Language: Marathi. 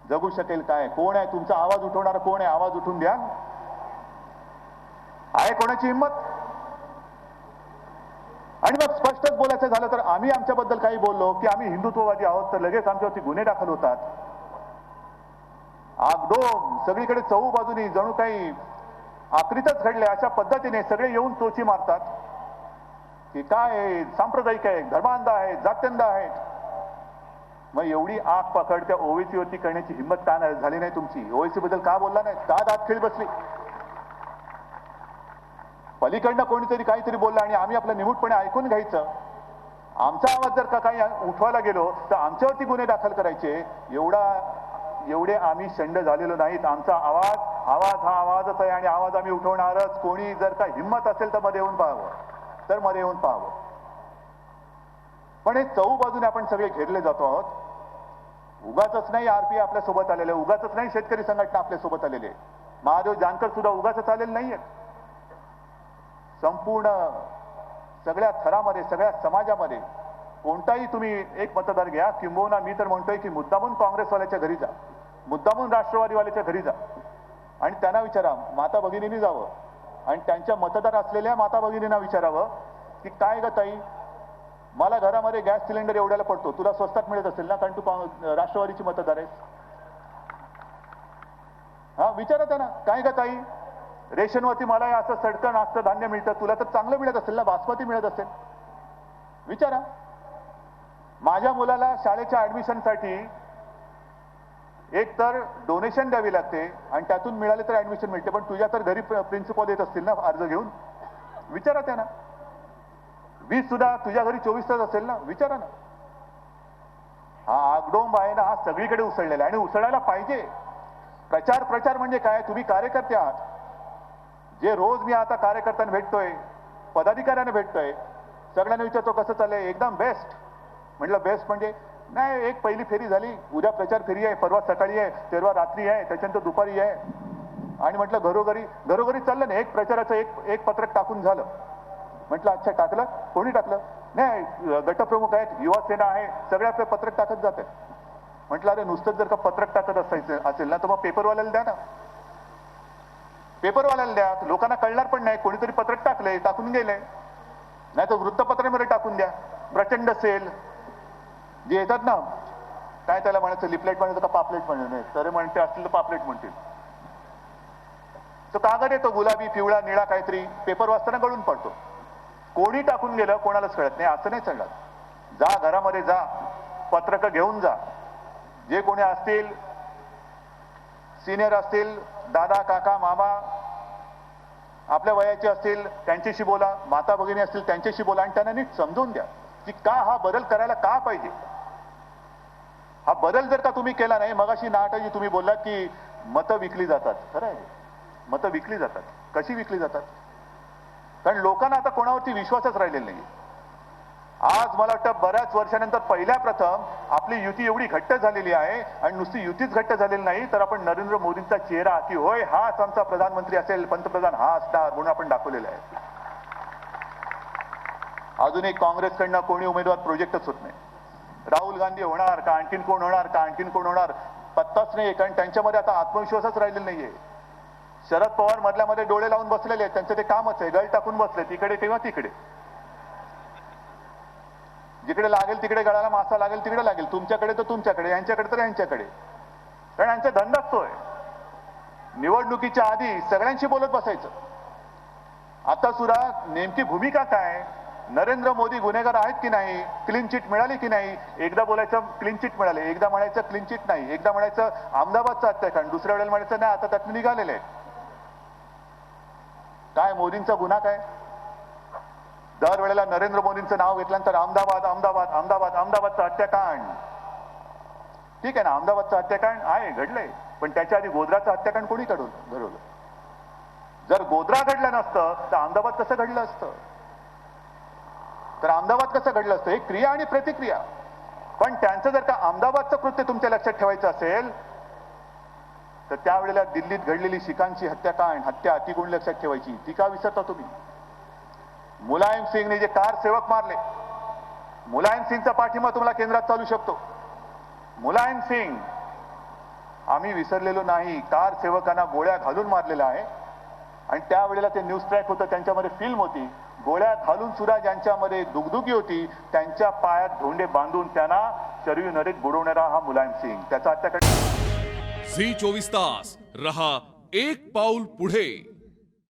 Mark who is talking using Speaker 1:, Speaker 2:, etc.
Speaker 1: जगू शकेल काय? कोण आहे तुमचा आवाज उठवणार? कोण आहे? आवाज उठून द्या. आहे कोणाची हिंमत? आणि मग स्पष्टच बोलायचं झालं तर आम्ही आमच्याबद्दल काही बोललो की आम्ही हिंदुत्ववादी आहोत तर लगेच आमच्यावरती गुन्हे दाखल होतात. आगडोम सगळीकडे चहू बाजूनी जणू काही आक्रीतच घडले अशा पद्धतीने सगळे येऊन तोची मारतात की काय सांप्रदायिक आहे, धर्मांध आहे, जात्यंध आहे. मग एवढी आग पकड त्या ओवेसी वरती करण्याची हिंमत का झाली नाही तुमची? ओवेसी बद्दल का बोलला नाही? का दात खेळ बसली? पलीकडनं कोणीतरी काहीतरी बोललं आणि आम्ही आपलं निमूटपणे ऐकून घ्यायचं. आमचा आवाज जर का काही उठवायला गेलो तर आमच्यावरती गुन्हे दाखल करायचे. एवढे आम्ही शंड झालेलो नाहीत. आमचा आवाज हा आवाजच आहे आणि आवाज आम्ही उठवणारच. कोणी जर का हिंमत असेल तर मध्ये येऊन पाहावं. पण हे चहू बाजूने आपण सगळे घेरले जातो आहोत. उगाचच नाही आरपीआय आपल्या सोबत आलेले, उगाचच नाही शेतकरी संघटना आपल्या सोबत आलेले, महादेव जानकर सुद्धा उगाचच आलेले नाहीये. संपूर्ण सगळ्या थरामध्ये, सगळ्या समाजामध्ये कोणताही तुम्ही एक मतदार घ्या, किंबहुना मी तर म्हणतोय की मुद्दामून काँग्रेसवाल्याच्या घरी जा, मुद्दामून राष्ट्रवादीवाल्याच्या घरी जा आणि त्यांना विचारा, माता भगिनींनी जावं आणि त्यांच्या मतदार असलेल्या माता भगिनींना विचारावं की काय ग ताई, मला घरामध्ये गॅस सिलेंडर एवढ्याला पडतो, तुला स्वस्तात मिळत असेल ना, कारण तू राष्ट्रवादीची मतदार आहेस. हा विचारा त्यांना, काय ग ताई, रेशनवरती मला असं सडकं नाश्तं धान्य मिळतं, तुला तर चांगलं मिळत असेल ना, बासमती मिळत असेल. विचारा. माझ्या मुलाला शाळेच्या ऍडमिशनसाठी एक तर डोनेशन द्यावी लागते आणि त्यातून मिळाले तर ऍडमिशन मिळते, पण तुझ्या तर घरी प्रिन्सिपल येत असतील ना अर्ज घेऊन. विचारा त्यांना. वीज सुद्धा तुझ्या घरी 24 तास असेल ना, विचारा ना. हा आगडोंब आहे ना, हा सगळीकडे उसळलेला आहे आणि उसळायला पाहिजे. प्रचार म्हणजे काय? तुम्ही कार्यकर्ते आहात. जे रोज मी आता कार्यकर्त्यांना भेटतोय, पदाधिकाऱ्यांना भेटतोय, सगळ्यांना विचारतो कसं चाललंय? एकदम बेस्ट. म्हटलं बेस्ट म्हणजे नाही, एक पहिली फेरी झाली, उद्या प्रचार फेरी आहे, परवा सकाळी आहे, तेरवा रात्री आहे, त्याच्यानंतर दुपारी आहे. आणि म्हटलं घरोघरी चाललं ना, एक प्रचाराचं एक पत्रक टाकून झालं. म्हटलं अच्छा टाकलं? कोणी टाकलं? नाही, गटप्रमुख आहेत, युवा सेना आहे, सगळे आपले पत्रक टाकत जात आहेत. म्हटलं अरे नुसतंच जर का पत्रक टाकत असेल ना तर मग पेपरवाल्याला द्या ना, पेपरवाल्याला द्या, लोकांना कळणार पण नाही. कोणीतरी पत्रक टाकलंय, टाकून गेलंय. नाही तर वृत्तपत्रामध्ये टाकून द्या. प्रचंड सेल जे येतात ना, काय त्याला म्हणायचं, लिपलेट म्हणायचं का पापलेट म्हणायचं? तर म्हणते असतील तर पापलेट म्हणतील. तो कागद येतो गुलाबी, पिवळा, निळा काहीतरी, पेपर वाचताना गळून पडतो. कोणी टाकून गेलं कोणालाच कळत नाही. असं नाही चालणार. जा घरामध्ये जा, पत्रक घेऊन जा. जे कोणी असतील, सिनियर असतील, दादा काका मामा आपल्या वयाचे असतील त्यांच्याशी बोला, माता भगिनी असतील त्यांच्याशी बोला आणि त्यांना नीट समजून द्या की का हा बदल करायला का पाहिजे. हा बदल जर का तुम्ही केला नाही, मगाशी नाटाजी तुम्ही बोललात की मतं विकली जातात. खरं आहे, मतं विकली जातात. कशी विकली जातात? कारण लोकांना आता कोणावरती विश्वासच राहिलेला नाही. आज मला वाटतं बऱ्याच वर्षानंतर पहिल्या प्रथम आपली युती एवढी घट्ट झालेली आहे आणि नुसती युतीच घट्ट झालेली नाही तर आपण नरेंद्र मोदींचा चेहरा की होय हाच आमचा प्रधानमंत्री असेल, पंतप्रधान हा असणार म्हणून आपण दाखवलेला आहे. अजूनही काँग्रेसकडनं कोणी उमेदवार प्रोजेक्टच होत नाही. राहुल गांधी होणार का, आणखीन कोण होणार पत्ताच नाही. कारण त्यांच्यामध्ये आता आत्मविश्वासच राहिलेला नाहीये. शरद पवार मधल्यामध्ये डोळे लावून बसलेले आहेत. त्यांचं ते कामच आहे, गळ टाकून बसले, तिकडे किंवा तिकडे. जिकडे लागेल तिकडे गळाला मासा लागेल तिकडे लागेल. तुमच्याकडे तर तुमच्याकडे, यांच्याकडे तर यांच्याकडे. कारण यांचा धंदा असतोय निवडणुकीच्या आधी सगळ्यांशी बोलत बसायचं. आता सुद्धा नेमकी भूमिका काय? नरेंद्र मोदी गुन्हेगार आहेत की नाही, क्लीन चिट मिळाली की नाही. एकदा बोलायचं क्लीन चिट मिळाले, एकदा म्हणायचं क्लीन चिट नाही, एकदा म्हणायचं अहमदाबादचं हत्याकांड, दुसऱ्या वेळेला म्हणायचं नाही आता त्यातून निघालेले आहे. काय मोदींचा गुन्हा काय? दरवेळेला नरेंद्र मोदींचं नाव घेतल्यानंतर अहमदाबादचं हत्याकांड. ठीक आहे ना, अहमदाबादचं हत्याकांड आहे, घडलंय, पण त्याच्या आधी गोध्राचं हत्याकांड कोणी घडवलं? जर गोध्रा घडलं नसतं तर अहमदाबाद कसं घडलं असतं? तर अहमदाबाद कसं घडलं असतं? एक क्रिया आणि प्रतिक्रिया. पण त्यांचं जर का अहमदाबादचं कृत्य तुमच्या लक्षात ठेवायचं असेल तर त्यावेळेला दिल्लीत घडलेली शिखांची हत्या ती कोणी लक्षात ठेवायची? ती का विसरता तुम्ही? मुलायम सिंगने जे कार सेवक मारले, मुलायम सिंगचा पाठिंबा तुम्हाला केंद्रात चालू शकतो. मुलायम सिंग आम्ही विसरलेलो नाही. कार सेवकांना गोळ्या घालून मारलेला आहे आणि त्यावेळेला ते न्यूज ट्रॅक होतं, त्यांच्यामध्ये फिल्म होती. गोळ्या घालून सुद्धा ज्यांच्यामध्ये दुगदुगी होती त्यांच्या पायात धोंडे बांधून त्यांना शरयू नदीत बुडवणारा हा मुलायम सिंग. त्याचा हत्याकांड.
Speaker 2: झी 24 तास रहा एक पाऊल पुढे.